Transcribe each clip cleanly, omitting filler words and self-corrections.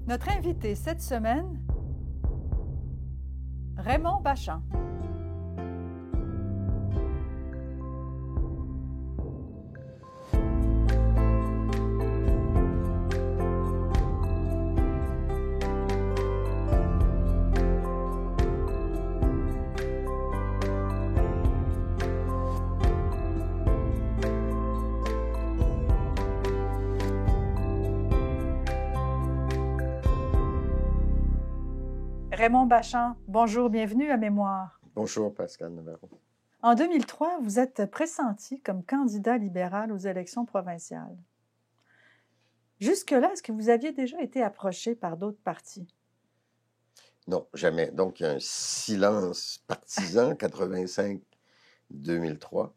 Notre invité cette semaine, Raymond Bachand. Raymond Bachand, bonjour, bienvenue à Mémoire. Bonjour, Pascal Navarro. En 2003, vous êtes pressenti comme candidat libéral aux élections provinciales. Jusque-là, est-ce que vous aviez déjà été approché par d'autres partis? Non, jamais. Donc, il y a un silence partisan, 85-2003.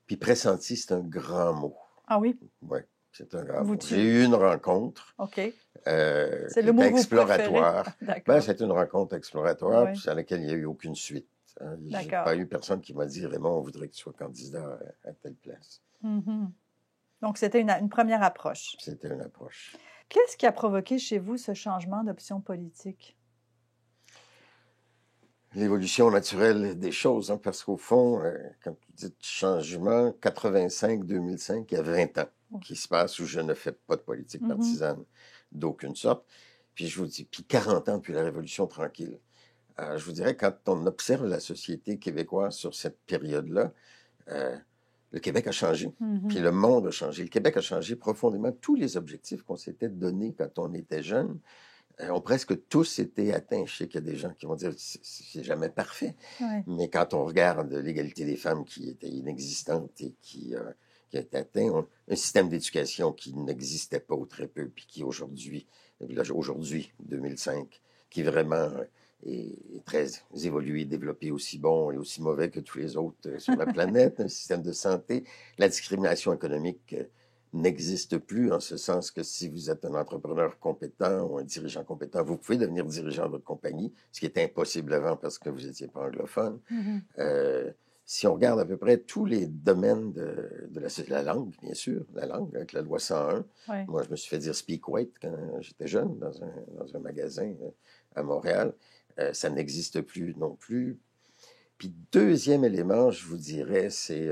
Puis pressenti, c'est un grand mot. Ah oui? Oui, c'est un grand mot. Tu- J'ai eu une rencontre OK. qui le mot était que vous exploratoire. préférez? D'accord. C'était une rencontre exploratoire Ouais. puis à laquelle il n'y a eu aucune suite. Hein. J'ai D'accord. pas eu personne qui m'a dit « Raymond, on voudrait que tu sois candidat à telle place. Mhm. Donc, c'était une première approche. C'était une approche. Qu'est-ce qui a provoqué chez vous ce changement d'option politique? L'évolution naturelle des choses, hein, parce qu'au fond, quand tu dis changement, 85-2005, il y a 20 ans qui se passe où je ne fais pas de politique partisane d'aucune sorte. Puis je vous dis, puis 40 ans depuis la Révolution tranquille. Je vous dirais, quand on observe la société québécoise sur cette période-là, le Québec a changé, puis le monde a changé. Le Québec a changé profondément. Tous les objectifs qu'on s'était donnés quand on était jeune ont presque tous été atteints. Je sais qu'il y a des gens qui vont dire c'est jamais parfait, mais quand on regarde l'égalité des femmes qui était inexistante et qui a été atteint, un système d'éducation qui n'existait pas ou très peu, puis qui aujourd'hui, 2005, qui vraiment est très évolué, développé, aussi bon et aussi mauvais que tous les autres sur la planète, un système de santé. La discrimination économique n'existe plus, en ce sens que si vous êtes un entrepreneur compétent ou un dirigeant compétent, vous pouvez devenir dirigeant de votre compagnie, ce qui était impossible avant parce que vous n'étiez pas anglophone. Si on regarde à peu près tous les domaines de la langue, bien sûr, la langue, avec la loi 101. Moi, je me suis fait dire « speak white » quand j'étais jeune, dans un magasin à Montréal. Ça n'existe plus non plus. Puis deuxième élément, je vous dirais, c'est...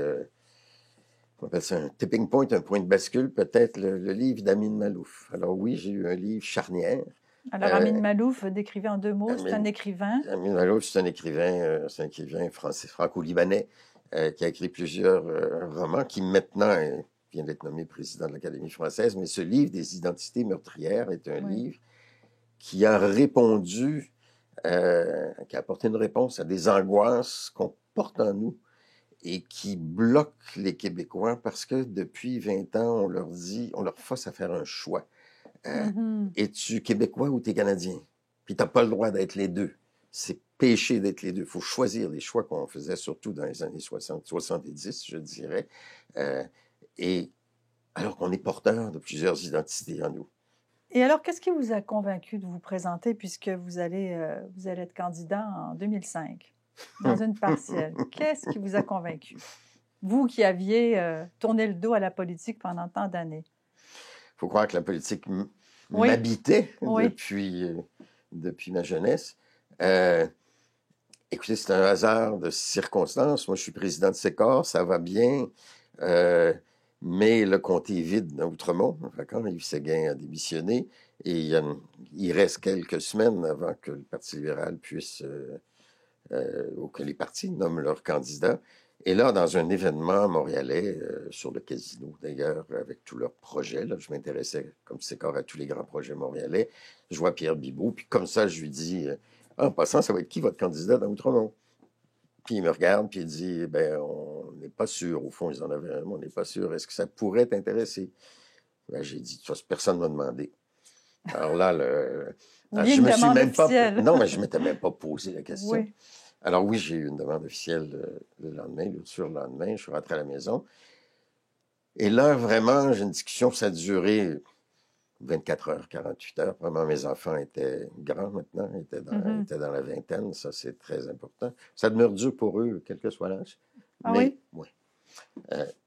on appelle ça un tipping point, un point de bascule, peut-être le livre d'Amin Malouf. Alors oui, j'ai eu un livre charnière. Alors, Amin Malouf, décrivez en deux mots, c'est un écrivain. Amin Malouf, c'est un écrivain français, franco-libanais, qui a écrit plusieurs romans, qui maintenant vient d'être nommé président de l'Académie française. Mais ce livre des identités meurtrières est un livre qui a répondu, qui a apporté une réponse à des angoisses qu'on porte en nous et qui bloque les Québécois parce que depuis 20 ans, on leur force à faire un choix. Es-tu Québécois ou t'es Canadien? Puis t'as pas le droit d'être les deux. C'est péché d'être les deux. Il faut choisir les choix qu'on faisait surtout dans les années 60, 70, je dirais. Et alors qu'on est porteur de plusieurs identités en nous. Et alors, qu'est-ce qui vous a convaincu de vous présenter puisque vous allez être candidat en 2005? Dans une partielle. Qu'est-ce qui vous a convaincu? Vous qui aviez tourné le dos à la politique pendant tant d'années. Il faut croire que la politique m'habitait depuis ma jeunesse. Écoutez, c'est un hasard de circonstances. Moi, je suis président de Sécor, ça va bien, mais le comté est vide dans Outremont. Quand Yves Séguin a démissionné, et il reste quelques semaines avant que le Parti libéral puisse... ou que les partis nomment leurs candidats. Et là, dans un événement montréalais, sur le casino d'ailleurs, avec tous leurs projets, là, je m'intéressais comme Sécor à tous les grands projets montréalais, je vois Pierre Bibeau, puis comme ça, je lui dis en passant, ça va être qui votre candidat dans Outremont? Puis il me regarde, puis il dit on n'est pas sûr, au fond, ils en avaient un, on n'est pas sûr, est-ce que ça pourrait t'intéresser? J'ai dit, personne ne m'a demandé. Alors là, je me suis même pas... Non, mais je ne m'étais même pas posé la question. Alors oui, j'ai eu une demande officielle le lendemain, le surlendemain, je suis rentré à la maison. Et là, vraiment, j'ai une discussion, ça a duré 24 heures, 48 heures. Vraiment, mes enfants étaient grands maintenant, étaient dans la vingtaine, ça c'est très important. Ça demeure dur pour eux, quel que soit l'âge. Ah oui?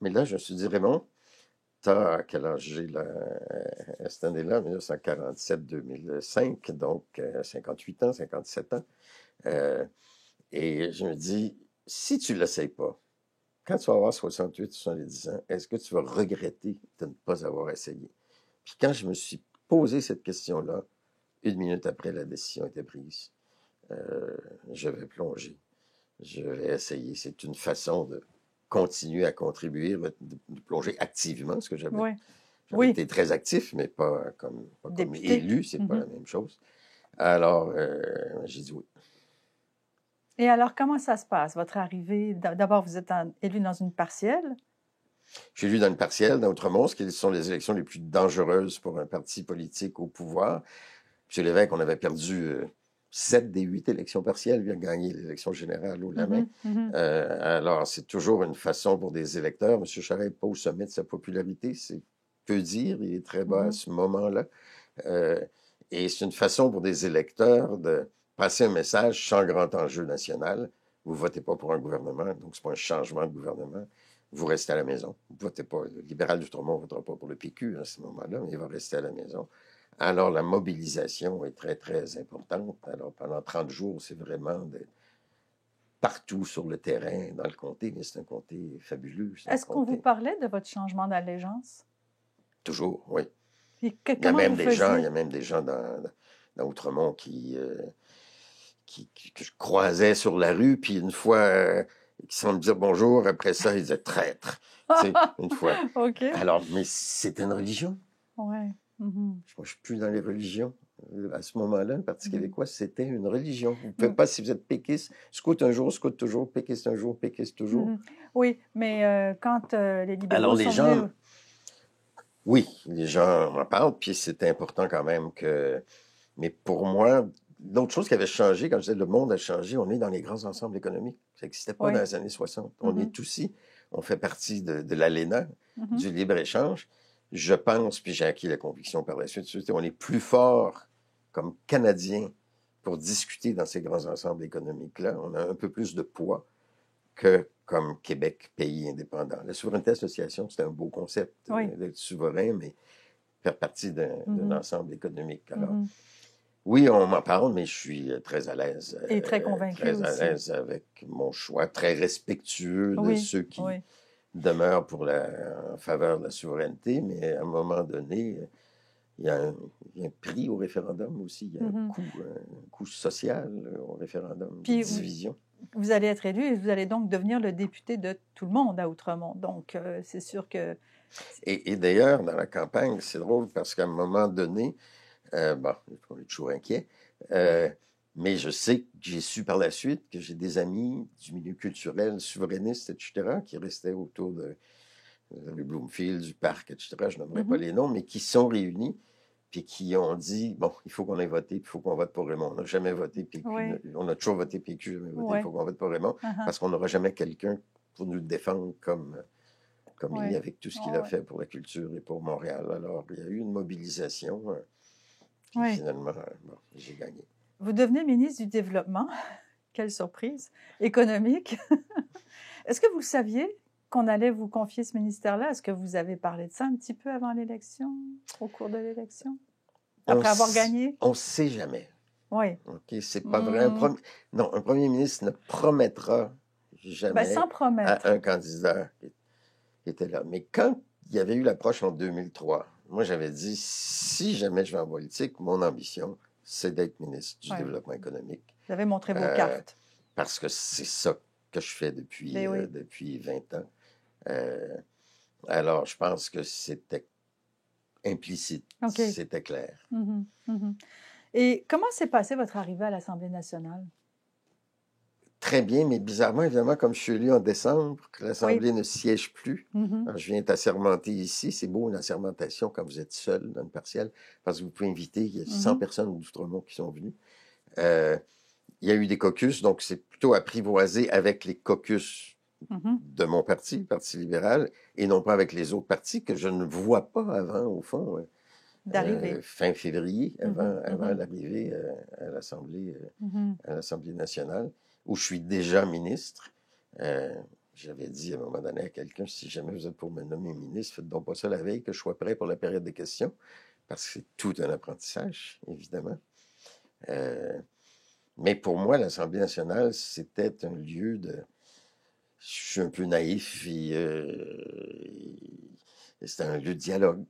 Mais là, je me suis dit, Raymond, à quel âge j'ai là, à cette année-là, 1947-2005, donc 58 ans, 57 ans. Et je me dis, si tu ne l'essayes pas, quand tu vas avoir 68, 70 ans, est-ce que tu vas regretter de ne pas avoir essayé? Puis quand je me suis posé cette question-là, 1 minute après, la décision était prise. Je vais plonger. Je vais essayer. C'est une façon de continuer à contribuer, de plonger activement, parce que j'avais été très actif, mais pas comme élu, c'est pas la même chose. Alors, j'ai dit oui. Et alors, comment ça se passe, votre arrivée? D'abord, vous êtes élu dans une partielle. Je suis élu dans une partielle, dans Outremont, ce qui sont les élections les plus dangereuses pour un parti politique au pouvoir. M. Lévesque, on avait perdu 7 des 8 élections partielles. Il a gagné l'élection générale au la main. Alors, c'est toujours une façon pour des électeurs. M. Charest n'est pas au sommet de sa popularité, c'est peu dire. Il est très bas à ce moment-là. Et c'est une façon pour des électeurs de passer un message sans grand enjeu national. Vous ne votez pas pour un gouvernement, donc ce n'est pas un changement de gouvernement. Vous restez à la maison. Vous ne votez pas. Le libéral d'Outremont ne votera pas pour le PQ à ce moment-là, mais il va rester à la maison. Alors, la mobilisation est très, très importante. Alors, pendant 30 jours, c'est vraiment partout sur le terrain, dans le comté, mais c'est un comté fabuleux. Est-ce qu'on vous parlait de votre changement d'allégeance? Toujours, oui. Il y a même des gens dans Outremont que je croisais sur la rue, puis une fois, sans me dire bonjour, après ça, ils disaient traître. Tu sais, une fois. Okay. Alors, mais c'était une religion. Ouais. Moi, je ne suis plus dans les religions. À ce moment-là, le Parti québécois, c'était une religion. Vous ne pouvez pas, si vous êtes péquiste, scout un jour, scout toujours, péquiste un jour, péquiste toujours. Oui, mais quand les libéraux alors, les sont gens, venus... Oui, les gens m'en parlent, puis c'est important quand même que... Mais pour moi, l'autre chose qui avait changé, quand je disais le monde a changé, on est dans les grands ensembles économiques. Ça n'existait pas dans les années 60. On est aussi, on fait partie de l'ALENA, du libre-échange. Je pense, puis j'ai acquis la conviction par la suite, on est plus fort comme Canadiens pour discuter dans ces grands ensembles économiques-là. On a un peu plus de poids que comme Québec, pays indépendant. La souveraineté association, c'est un beau concept d'être souverain, mais faire partie d'un ensemble économique. Alors, oui, on m'en parle, mais je suis très à l'aise. Et très convaincu très à l'aise avec mon choix, très respectueux de ceux qui demeurent en faveur de la souveraineté, mais à un moment donné, il y a un prix au référendum aussi. Il y a un coût social au référendum, de division. Vous allez être élu et vous allez donc devenir le député de tout le monde à Outremont. Donc, c'est sûr que... Et d'ailleurs, dans la campagne, c'est drôle parce qu'à un moment donné, bon, on est toujours inquiet, mais je sais que j'ai su par la suite que j'ai des amis du milieu culturel, souverainiste, etc., qui restaient autour de Bloomfield, du parc, etc., je nommerai pas les noms, mais qui sont réunis puis qui ont dit, bon, il faut qu'on ait voté, puis il faut qu'on vote pour Raymond. On n'a jamais voté PQ. On a toujours voté PQ, jamais voté. Il faut qu'on vote pour Raymond, parce qu'on n'aura jamais quelqu'un pour nous défendre comme il, avec tout ce qu'il a fait pour la culture et pour Montréal. Alors, il y a eu une mobilisation, puis finalement, bon, j'ai gagné. Vous devenez ministre du Développement. Quelle surprise! Économique. Est-ce que vous saviez qu'on allait vous confier ce ministère-là? Est-ce que vous avez parlé de ça un petit peu avant l'élection, au cours de l'élection, après avoir gagné? On ne sait jamais. Oui. OK, c'est pas vrai. Un premier ministre ne promettra jamais sans promettre. à un candidat qui était là. Mais quand il y avait eu l'approche en 2003, moi, j'avais dit, si jamais je vais en politique, mon ambition, c'est d'être ministre du Développement économique. Vous avez montré vos cartes. Parce que c'est ça que je fais depuis 20 ans. Alors, je pense que c'était implicite, c'était clair. Et comment s'est passée votre arrivée à l'Assemblée nationale? Très bien, mais bizarrement, évidemment, comme je suis élu en décembre, que l'Assemblée ne siège plus. Alors, je viens être assermenté ici. C'est beau, une assermentation, quand vous êtes seul dans une partielle, parce que vous pouvez inviter, il y a 100 personnes d'Outremont qui sont venues. Il y a eu des caucus, donc c'est plutôt apprivoisé avec les caucus de mon parti, le Parti libéral, et non pas avec les autres partis que je ne vois pas avant, au fond, fin février, avant l'arrivée à l'Assemblée nationale, où je suis déjà ministre. J'avais dit à un moment donné à quelqu'un, si jamais vous êtes pour me nommer ministre, faites donc pas ça la veille, que je sois prêt pour la période des questions, parce que c'est tout un apprentissage, évidemment. Mais pour moi, l'Assemblée nationale, c'était un lieu de... Je suis un peu naïf, c'était un lieu de dialogue.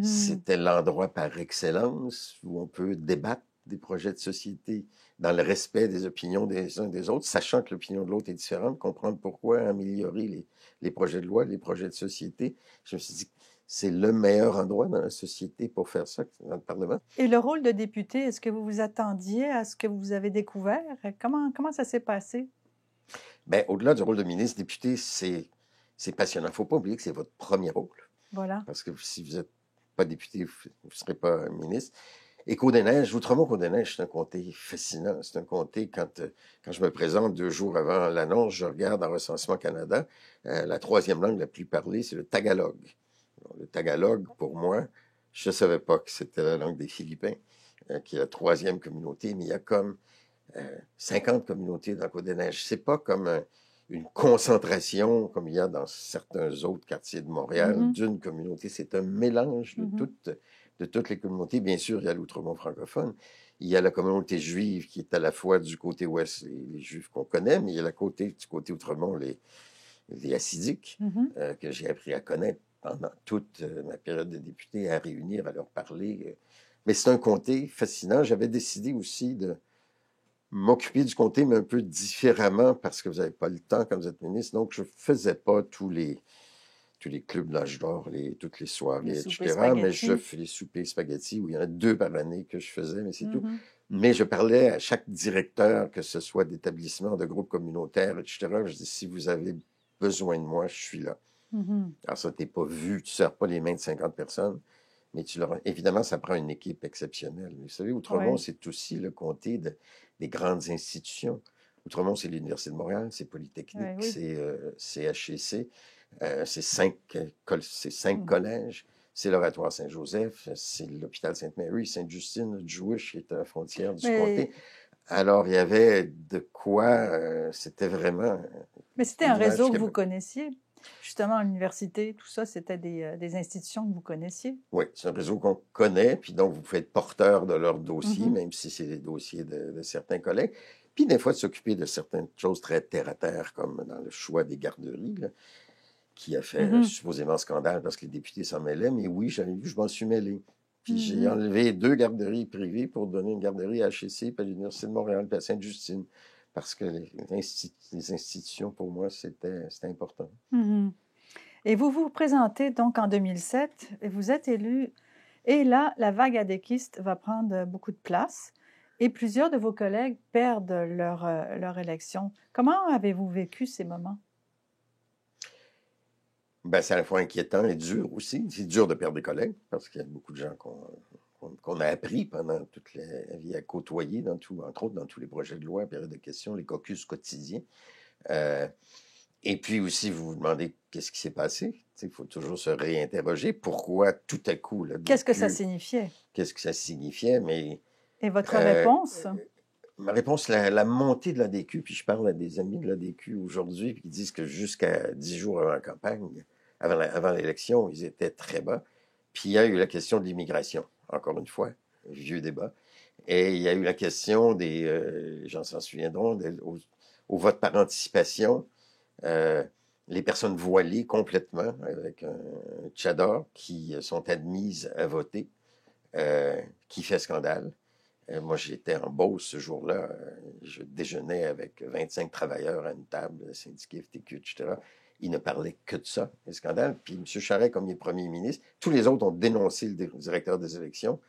C'était l'endroit par excellence où on peut débattre des projets de société dans le respect des opinions des uns et des autres, sachant que l'opinion de l'autre est différente, comprendre pourquoi améliorer les projets de loi, les projets de société. Je me suis dit, c'est le meilleur endroit dans la société pour faire ça, dans le Parlement. Et le rôle de député, est-ce que vous vous attendiez à ce que vous avez découvert? Comment ça s'est passé? Bien, au-delà du rôle de ministre, député, c'est passionnant. Il ne faut pas oublier que c'est votre premier rôle. Voilà. Parce que si vous n'êtes pas député, vous ne serez pas ministre. Et Côte-des-Neiges, Outremont-Côte-des-Neiges, c'est un comté fascinant. C'est un comté, quand je me présente 2 jours avant l'annonce, je regarde en Recensement Canada, la 3e langue la plus parlée, c'est le tagalog. Le tagalog, pour moi, je ne savais pas que c'était la langue des Philippins, qui est la 3e communauté, mais il y a comme 50 communautés dans Côte-des-Neiges. C'est pas comme une concentration, comme il y a dans certains autres quartiers de Montréal, d'une communauté. C'est un mélange de toutes les communautés. Bien sûr, il y a l'Outremont francophone. Il y a la communauté juive qui est à la fois du côté ouest, les Juifs qu'on connaît, mais il y a du côté Outremont, les Hassidiques, que j'ai appris à connaître pendant toute ma période de député, à réunir, à leur parler. Mais c'est un comté fascinant. J'avais décidé aussi de m'occuper du comté, mais un peu différemment, parce que vous n'avez pas le temps quand vous êtes ministre. Donc, je ne faisais pas tous les clubs d'âge d'or, toutes les soirées, etc. Mais je fais les soupers spaghettis, où il y en a 2 par année que je faisais, mais c'est tout. Mais je parlais à chaque directeur, que ce soit d'établissement, de groupe communautaire, etc. Je dis, si vous avez besoin de moi, je suis là. Alors, ça, tu n'es pas vu, tu ne sers pas les mains de 50 personnes, mais évidemment, ça prend une équipe exceptionnelle. Vous savez, Outremont, c'est aussi le comté des grandes institutions. Outremont, c'est l'Université de Montréal, c'est Polytechnique, c'est HEC, c'est 5 collèges, c'est l'Oratoire Saint-Joseph, c'est l'Hôpital Sainte-Marie, Sainte-Justine, Jewish, qui est à la frontière du comté. Alors, il y avait de quoi, c'était vraiment... Mais c'était un réseau que vous connaissiez. Justement, l'université, tout ça, c'était des institutions que vous connaissiez. Oui, c'est un réseau qu'on connaît, puis donc vous pouvez être porteur de leurs dossiers, même si c'est les dossiers de certains collègues. Puis des fois, de s'occuper de certaines choses très terre-à-terre, comme dans le choix des garderies, là, qui a fait supposément scandale parce que les députés s'en mêlaient. Mais oui, j'avais vu, je m'en suis mêlé. Puis j'ai enlevé 2 garderies privées pour donner une garderie à HEC, puis à l'Université de Montréal, puis à Sainte-Justine. Parce que les institutions, pour moi, c'était important. Et vous vous présentez donc en 2007, et vous êtes élu. Et là, la vague adéquiste va prendre beaucoup de place. Et plusieurs de vos collègues perdent leur élection. Comment avez-vous vécu ces moments? Ben, c'est à la fois inquiétant et dur aussi. C'est dur de perdre des collègues, parce qu'il y a beaucoup de gens qu'on a appris pendant toute la vie à côtoyer, entre autres dans tous les projets de loi, période de questions, les caucus quotidiens. Et puis aussi, vous vous demandez qu'est-ce qui s'est passé. Il faut toujours se réinterroger. Pourquoi tout à coup... Qu'est-ce que ça signifiait? Qu'est-ce que ça signifiait, mais... Et votre réponse? Ma réponse, la montée de l'ADQ, puis je parle à des amis de l'ADQ aujourd'hui, qui disent que jusqu'à 10 jours avant la campagne, avant l'élection, ils étaient très bas. Puis il y a eu la question de l'immigration, encore une fois, vieux débat. Et il y a eu la question des, j'en s'en souviendront, au vote par anticipation, les personnes voilées complètement, avec un tchador, qui sont admises à voter, qui fait scandale. Moi, j'étais en Beauce ce jour-là. Je déjeunais avec 25 travailleurs à une table, syndiqués, FTQ, etc. Ils ne parlaient que de ça, les scandales. Puis M. Charest, comme il est premier ministre, tous les autres ont dénoncé le directeur des élections.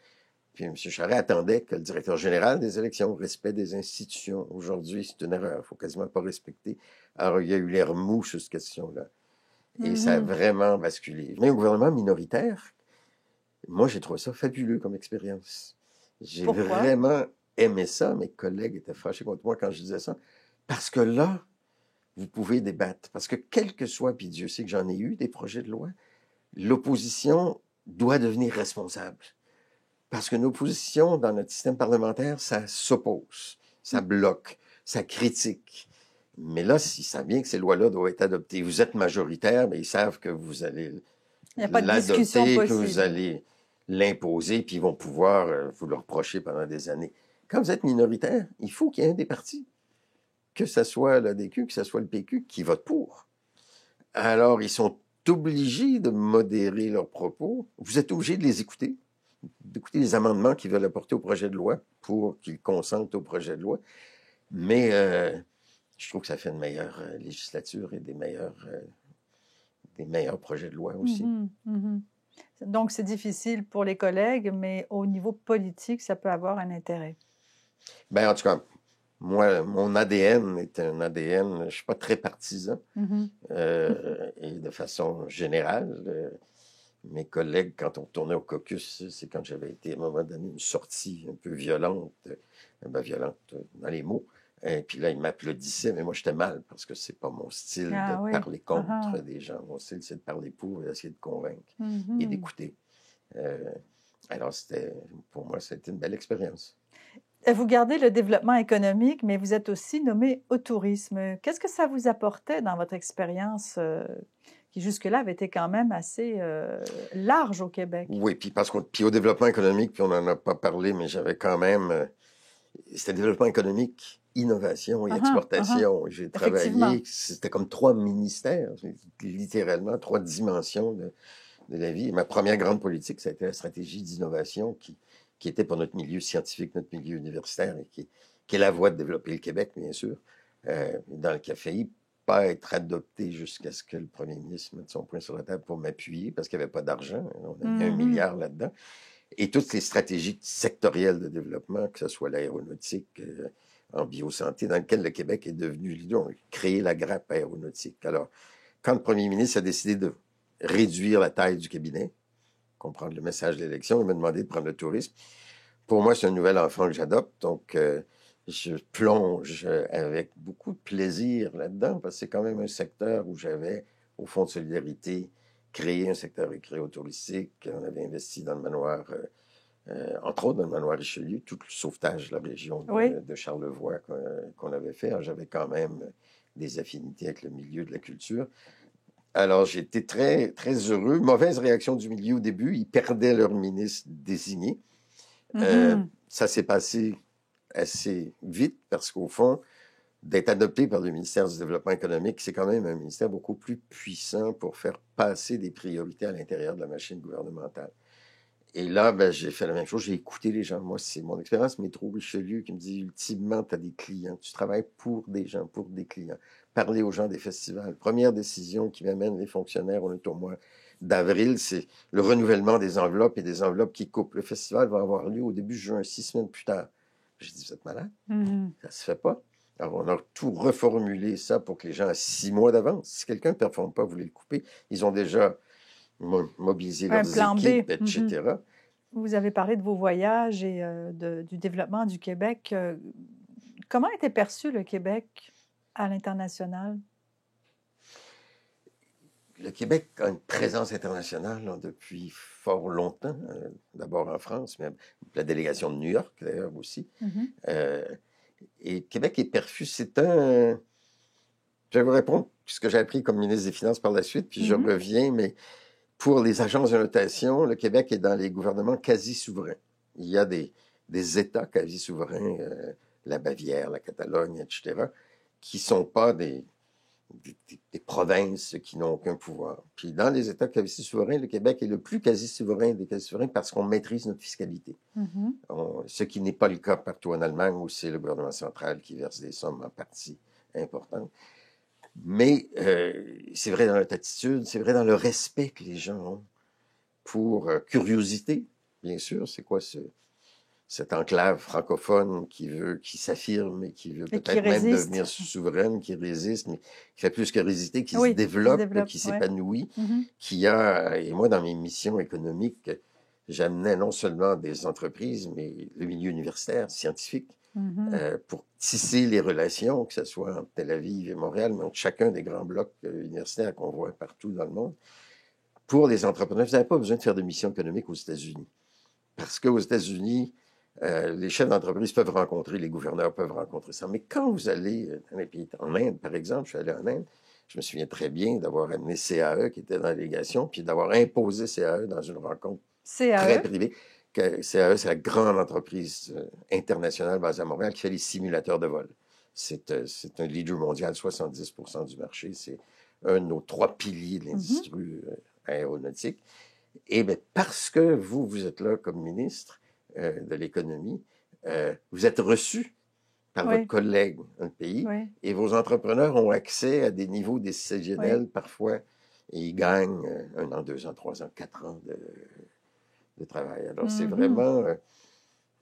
Puis M. Charest attendait que le directeur général des élections, respect des institutions. Aujourd'hui, c'est une erreur. Il ne faut quasiment pas respecter. Alors, il y a eu l'air mou sur cette question-là. Et ça a vraiment basculé. Mais au gouvernement minoritaire, moi, j'ai trouvé ça fabuleux comme expérience. J'ai vraiment aimé ça. Mes collègues étaient fâchés contre moi quand je disais ça. Parce que là, vous pouvez débattre. Parce que quel que soit, puis Dieu sait que j'en ai eu des projets de loi, l'opposition doit devenir responsable. Parce que l'opposition, dans notre système parlementaire, ça s'oppose, ça bloque, ça critique. Mais là, ils savent bien que ces lois-là doivent être adoptées. Vous êtes majoritaire, mais ils savent que vous allez Il n'y a pas de discussion l'adopter, que possible. vous allez l'imposer, puis ils vont pouvoir vous le reprocher pendant des années. Quand vous êtes minoritaire, il faut qu'il y ait un des partis, que ce soit l'ADQ, que ce soit le PQ, qui vote pour. Alors, ils sont obligés de modérer leurs propos. Vous êtes obligés de les écouter, d'écouter les amendements qu'ils veulent apporter au projet de loi pour qu'ils consentent au projet de loi. Mais je trouve que ça fait une meilleure législature et des meilleurs projets de loi aussi. Donc, c'est difficile pour les collègues, mais au niveau politique, ça peut avoir un intérêt. Bien, en tout cas, moi, mon ADN est un ADN, je ne suis pas très partisan. Et de façon générale, mes collègues, quand on tournait au caucus, c'est quand j'avais été à un moment donné une sortie un peu violente, violente dans les mots. Et puis là, ils m'applaudissaient, mais moi, j'étais mal parce que c'est pas mon style de parler contre des gens. Mon style, c'est de parler pour et d'essayer de convaincre et d'écouter. Alors, pour moi, c'était une belle expérience. Vous gardez le développement économique, mais vous êtes aussi nommé au tourisme. Qu'est-ce que ça vous apportait dans votre expérience qui jusque-là avait été quand même assez large au Québec? Oui, puis au développement économique, puis on n'en a pas parlé, mais j'avais quand même... c'était développement économique, innovation et exportation. J'ai travaillé, c'était comme 3 ministères, littéralement 3 dimensions de la vie. Et ma première grande politique, ça a été la stratégie d'innovation qui était pour notre milieu scientifique, notre milieu universitaire, et qui est la voie de développer le Québec, bien sûr, qui a failli pas être adopté jusqu'à ce que le premier ministre mette son poing sur la table pour m'appuyer, parce qu'il n'y avait pas d'argent. On a mis 1 milliard là-dedans. Et toutes les stratégies sectorielles de développement, que ce soit l'aéronautique, en biosanté, dans lequel le Québec est devenu leader, on a créé la grappe aéronautique. Alors, quand le premier ministre a décidé de réduire la taille du cabinet, comprendre le message de l'élection, il m'a demandé de prendre le tourisme. Pour moi, c'est un nouvel enfant que j'adopte, donc je plonge avec beaucoup de plaisir là-dedans, parce que c'est quand même un secteur où j'avais, au Fonds de solidarité, créé un secteur récréo-touristique. On avait investi dans le manoir, entre autres dans le manoir Richelieu, tout le sauvetage de la région de Charlevoix qu'on avait fait. Alors, j'avais quand même des affinités avec le milieu de la culture. Alors, j'étais très, très heureux. Mauvaise réaction du milieu au début. Ils perdaient leur ministre désigné. Ça s'est passé assez vite parce qu'au fond, d'être adopté par le ministère du Développement économique, c'est quand même un ministère beaucoup plus puissant pour faire passer des priorités à l'intérieur de la machine gouvernementale. Et là, j'ai fait la même chose. J'ai écouté les gens. Moi, c'est mon expérience Métro Richelieu qui me dit, ultimement, tu as des clients. Tu travailles pour des gens, pour des clients. Parler aux gens des festivals. Première décision qui m'amène les fonctionnaires, on est au mois d'avril, c'est le renouvellement des enveloppes et des enveloppes qui coupent. Le festival va avoir lieu au début juin, 6 semaines plus tard. J'ai dit, vous êtes malade? Ça se fait pas. Alors, on a tout reformulé ça pour que les gens, à 6 mois d'avance, si quelqu'un ne performe pas, vous voulez le couper, ils ont déjà mobiliser leurs équipes, etc. Vous avez parlé de vos voyages et du développement du Québec. Comment était perçu le Québec à l'international? Le Québec a une présence internationale depuis fort longtemps, d'abord en France, mais la délégation de New York, d'ailleurs, aussi. Et Québec est perçu, c'est un... Je vais vous répondre ce que j'ai appris comme ministre des Finances par la suite, puis je reviens, mais pour les agences de notation, le Québec est dans les gouvernements quasi souverains. Il y a des États quasi souverains, la Bavière, la Catalogne, etc., qui ne sont pas des provinces qui n'ont aucun pouvoir. Puis dans les États quasi souverains, le Québec est le plus quasi souverain des quasi souverains parce qu'on maîtrise notre fiscalité. Ce qui n'est pas le cas partout en Allemagne où c'est le gouvernement central qui verse des sommes en partie importantes. Mais c'est vrai dans notre attitude, c'est vrai dans le respect que les gens ont pour curiosité, bien sûr. C'est quoi cette enclave francophone qui s'affirme et qui veut peut-être même devenir souveraine, qui résiste, mais qui fait plus que résister, qui se développe, qui s'épanouit, qui a... Et moi, dans mes missions économiques, j'amenais non seulement des entreprises, mais le milieu universitaire, scientifique, pour tisser les relations, que ce soit entre Tel Aviv et Montréal, mais entre chacun des grands blocs universitaires qu'on voit partout dans le monde. Pour les entrepreneurs, vous n'avez pas besoin de faire de mission économique aux États-Unis. Parce qu'aux États-Unis, Les chefs d'entreprise peuvent rencontrer, les gouverneurs peuvent rencontrer ça. Mais quand vous allez dans les pays, en Inde, par exemple, je suis allé en Inde, je me souviens très bien d'avoir amené CAE qui était dans la délégation, puis d'avoir imposé CAE dans une rencontre très CAE? privée. CAE, c'est la grande entreprise internationale basée à Montréal qui fait les simulateurs de vol. C'est un leader mondial, 70% du marché. C'est un de nos 3 piliers de l'industrie aéronautique. Et bien, parce que vous êtes là comme ministre de l'économie, vous êtes reçu par Oui, votre collègue dans le pays oui, et vos entrepreneurs ont accès à des niveaux décisionnels oui. parfois et ils gagnent 1 an, 2 ans, 3 ans, 4 ans de travail. Alors, c'est Mhm. vraiment...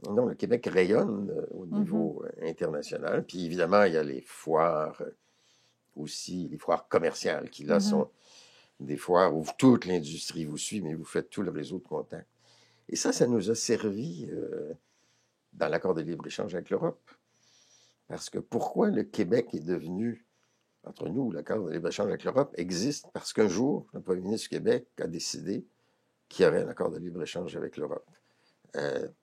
non, le Québec rayonne au Mhm. niveau international. Puis évidemment, il y a les foires aussi, les foires commerciales qui là Mhm. sont des foires où toute l'industrie vous suit, mais vous faites tout le réseau de contacts. Et ça nous a servi dans l'accord de libre-échange avec l'Europe. Parce que pourquoi le Québec est devenu, entre nous, l'accord de libre-échange avec l'Europe existe parce qu'un jour, le premier ministre du Québec a décidé qu'il y aurait un accord de libre-échange avec l'Europe.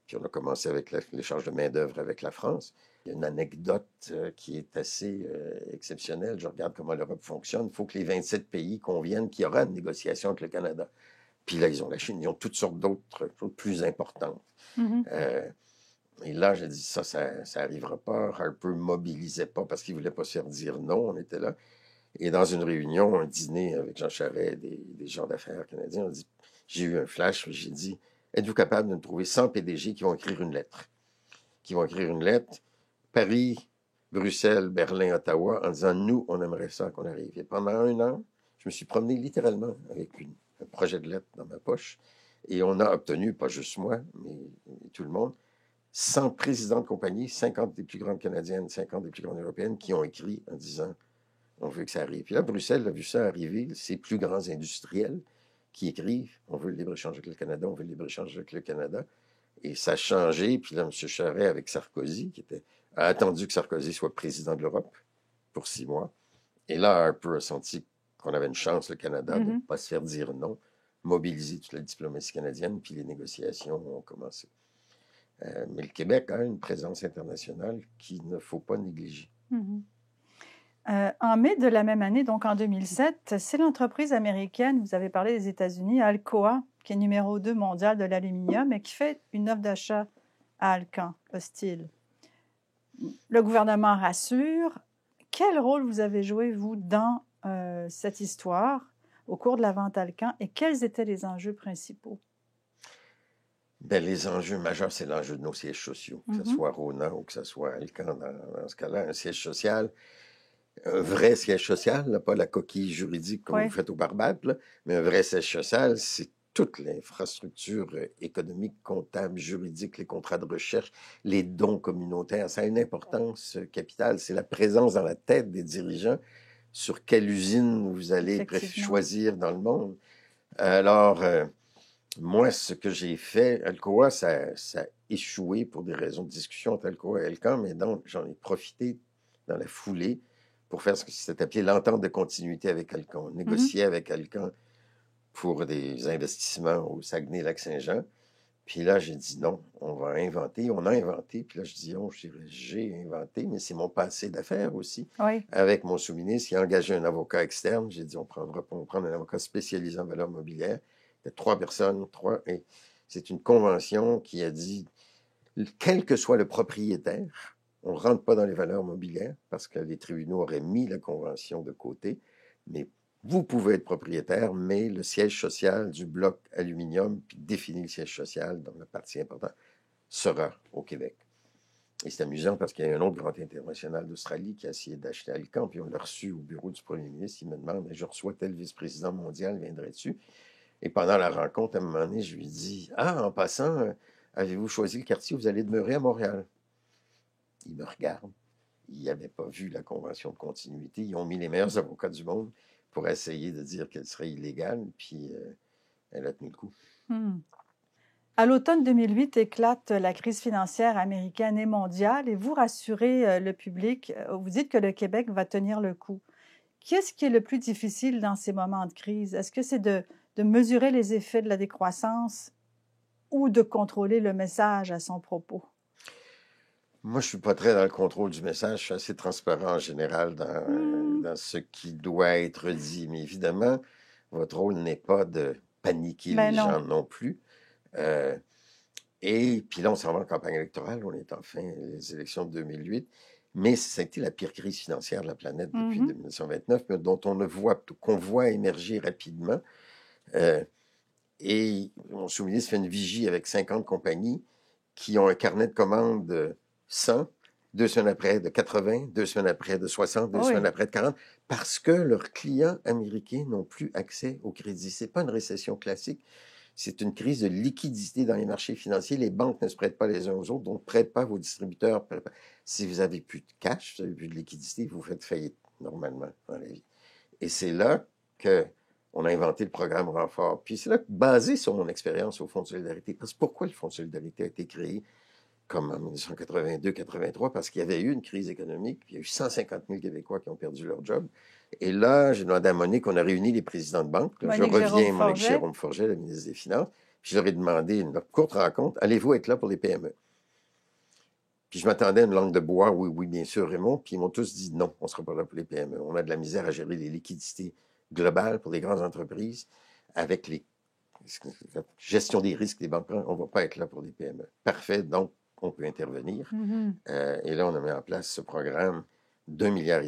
Puis on a commencé avec l'échange de main-d'œuvre avec la France. Il y a une anecdote qui est assez exceptionnelle. Je regarde comment l'Europe fonctionne. Il faut que les 27 pays conviennent qu'il y aura une négociation avec le Canada. Puis là, ils ont la Chine, ils ont toutes sortes d'autres choses plus importantes. Mhm. Euh, et là, j'ai dit, ça n'arrivera pas. Harper ne mobilisait pas parce qu'il ne voulait pas se faire dire non. On était là. Et dans une réunion, un dîner avec Jean Charest, des gens d'affaires canadiens, j'ai eu un flash, j'ai dit, êtes-vous capable de me trouver 100 PDG qui vont écrire une lettre? Qui vont écrire une lettre, Paris, Bruxelles, Berlin, Ottawa, en disant, nous, on aimerait ça qu'on arrive. Et pendant 1 an, je me suis promené littéralement avec un projet de lettre dans ma poche. Et on a obtenu, pas juste moi, mais tout le monde, 100 présidents de compagnie, 50 des plus grandes canadiennes, 50 des plus grandes européennes, qui ont écrit en disant on veut que ça arrive. Puis là, Bruxelles a vu ça arriver, ces plus grands industriels qui écrivent on veut le libre-échange avec le Canada, on veut le libre-échange avec le Canada. Et ça a changé. Puis là, M. Charest, avec Sarkozy, a attendu que Sarkozy soit président de l'Europe pour 6 mois. Et là, un peu a senti qu'on avait une chance, le Canada, de ne Mhm. pas se faire dire non, mobiliser toute la diplomatie canadienne, puis les négociations ont commencé. Mais le Québec a une présence internationale qu'il ne faut pas négliger. Mhm. En mai de la même année, donc en 2007, c'est l'entreprise américaine, vous avez parlé des États-Unis, Alcoa, qui est numéro 2 mondial de l'aluminium et qui fait une offre d'achat à Alcan, Hostile. Le gouvernement rassure. Quel rôle vous avez joué, vous, dans cette histoire au cours de la vente Alcan et quels étaient les enjeux principaux? Ben, les enjeux majeurs, c'est l'enjeu de nos sièges sociaux, que ce Mhm. soit Rona ou que ce soit Alcan dans ce cas-là, un siège social, un vrai siège social, là, pas la coquille juridique comme vous Oui, faites au Barbade, là, mais un vrai siège social, c'est toute l'infrastructure économique, comptable, juridique, les contrats de recherche, les dons communautaires. Ça a une importance capitale. C'est la présence dans la tête des dirigeants sur quelle usine vous allez effectivement. choisir dans le monde. Alors, moi, ce que j'ai fait, Alcoa, ça a échoué pour des raisons de discussion entre Alcoa et Alcan, mais donc j'en ai profité dans la foulée pour faire ce qui s'est appelé l'entente de continuité avec Alcan. On Mhm. négociait avec Alcan pour des investissements au Saguenay-Lac-Saint-Jean. Puis là, j'ai dit non, on va inventer. On a inventé. Puis là, je dis, oh, j'ai inventé, mais c'est mon passé d'affaires aussi. Oui, Avec mon sous-ministre, qui a engagé un avocat externe. J'ai dit, on prendre un avocat spécialisé en valeurs mobilières. Il y a 3 personnes, et c'est une convention qui a dit, quel que soit le propriétaire, on ne rentre pas dans les valeurs mobilières parce que les tribunaux auraient mis la convention de côté, mais vous pouvez être propriétaire, mais le siège social du bloc aluminium, puis définir le siège social dans la partie importante, sera au Québec. Et c'est amusant parce qu'il y a un autre grand international d'Australie qui a essayé d'acheter Alcan, puis on l'a reçu au bureau du premier ministre. Il me demande, je reçois tel vice-président mondial, viendrais-tu? Et pendant la rencontre, à un moment donné, je lui dis, en passant, avez-vous choisi le quartier où vous allez demeurer à Montréal? Il me regarde. Il n'avait pas vu la convention de continuité. Ils ont mis les meilleurs avocats du monde pour essayer de dire qu'elle serait illégale, puis elle a tenu le coup. Hmm. À l'automne 2008 éclate la crise financière américaine et mondiale et vous rassurez le public, vous dites que le Québec va tenir le coup. Qu'est-ce qui est le plus difficile dans ces moments de crise? Est-ce que c'est de mesurer les effets de la décroissance ou de contrôler le message à son propos? Moi, je suis pas très dans le contrôle du message. Je suis assez transparent en général dans ce qui doit être dit. Mais évidemment, votre rôle n'est pas de paniquer Ben les non. gens non plus. Euh, et puis là, on s'en va en campagne électorale. On est enfin les élections de 2008. Mais ça a été la pire crise financière de la planète depuis 1929, mais dont qu'on voit émerger rapidement. Et mon sous-ministre fait une vigie avec 50 compagnies qui ont un carnet de commandes de 100, 2 semaines après de 80, 2 semaines après de 60, deux Oui. semaines après de 40, parce que leurs clients américains n'ont plus accès au crédit. Ce n'est pas une récession classique, c'est une crise de liquidité dans les marchés financiers. Les banques ne se prêtent pas les uns aux autres, donc ne prêtent pas vos distributeurs. Si vous n'avez plus de cash, vous n'avez plus de liquidité, vous faites faillite normalement dans la vie. Et c'est là qu'on a inventé le programme Renfort. Puis c'est là, basé sur mon expérience au Fonds de solidarité. Parce que pourquoi le Fonds de solidarité a été créé comme en 1982-83? Parce qu'il y avait eu une crise économique, puis il y a eu 150 000 Québécois qui ont perdu leur job. Et là, j'ai demandé à Monique, on a réuni les présidents de banque. Là, Monique Jérôme Forget, la ministre des Finances. Puis je leur ai demandé une courte rencontre. Allez-vous être là pour les PME? Puis je m'attendais à une langue de bois, oui, oui, bien sûr, Raymond. Puis ils m'ont tous dit non, on ne sera pas là pour les PME. On a de la misère à gérer les liquidités globales pour les grandes entreprises avec la gestion des risques des banques. On ne va pas être là pour les PME. Parfait, donc on peut intervenir. Et là, on a mis en place ce programme d'1,5 milliard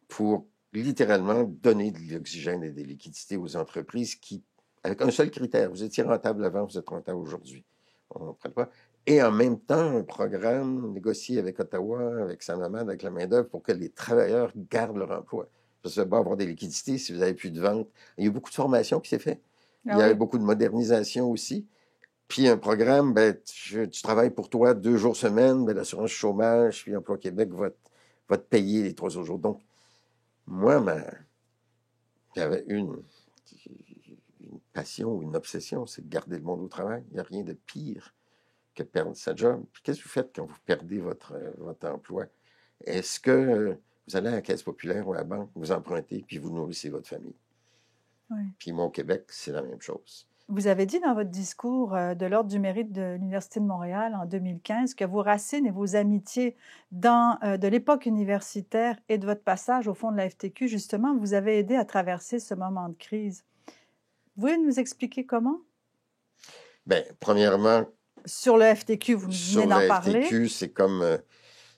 pour littéralement donner de l'oxygène et des liquidités aux entreprises qui, avec un seul critère, vous étiez rentable avant, vous êtes rentable aujourd'hui. On ne prend pas. Et en même temps, un programme négocié avec Ottawa, avec Sanomad, avec la main-d'œuvre, pour que les travailleurs gardent leur emploi. Parce que vous avoir des liquidités si vous n'avez plus de vente. Il y a eu beaucoup de formation qui s'est fait. Il y a eu beaucoup de modernisation aussi. Puis un programme, tu travailles pour toi 2 jours semaine, l'assurance chômage, puis Emploi Québec va te payer les 3 autres jours. Donc, moi, j'avais une passion ou une obsession, c'est de garder le monde au travail. Il n'y a rien de pire que de perdre sa job. Puis qu'est-ce que vous faites quand vous perdez votre emploi? Est-ce que vous allez à la Caisse populaire ou à la banque, vous empruntez, puis vous nourrissez votre famille? Oui. Puis moi, au Québec, c'est la même chose. Vous avez dit dans votre discours de l'Ordre du mérite de l'Université de Montréal en 2015 que vos racines et vos amitiés de l'époque universitaire et de votre passage au fond de la FTQ, justement, vous avez aidé à traverser ce moment de crise. Vous pouvez nous expliquer comment? Bien, premièrement, sur le FTQ, vous venez d'en parler. Sur le FTQ, c'est comme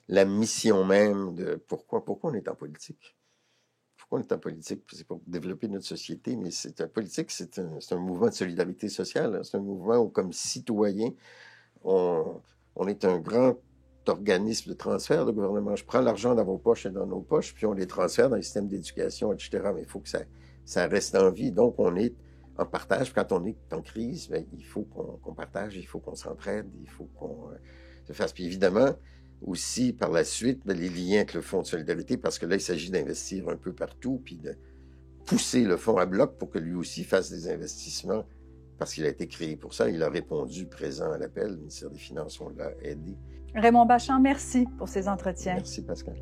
la mission même de pourquoi on est en politique. Pourquoi on est en politique? C'est pour développer notre société, mais politique, c'est un mouvement de solidarité sociale. C'est un mouvement où, comme citoyen, on est un grand organisme de transfert de gouvernement. Je prends l'argent dans vos poches et dans nos poches, puis on les transfère dans les systèmes d'éducation, etc. Mais il faut que ça reste en vie. Donc, on est en partage. Quand on est en crise, il faut qu'on partage, il faut qu'on s'entraide, il faut qu'on se fasse. Puis évidemment, aussi, par la suite, les liens avec le Fonds de solidarité, parce que là, il s'agit d'investir un peu partout, puis de pousser le fonds à bloc pour que lui aussi fasse des investissements, parce qu'il a été créé pour ça. Il a répondu présent à l'appel. Le ministère des Finances, on l'a aidé. Raymond Bachand, merci pour ces entretiens. Merci, Pascal.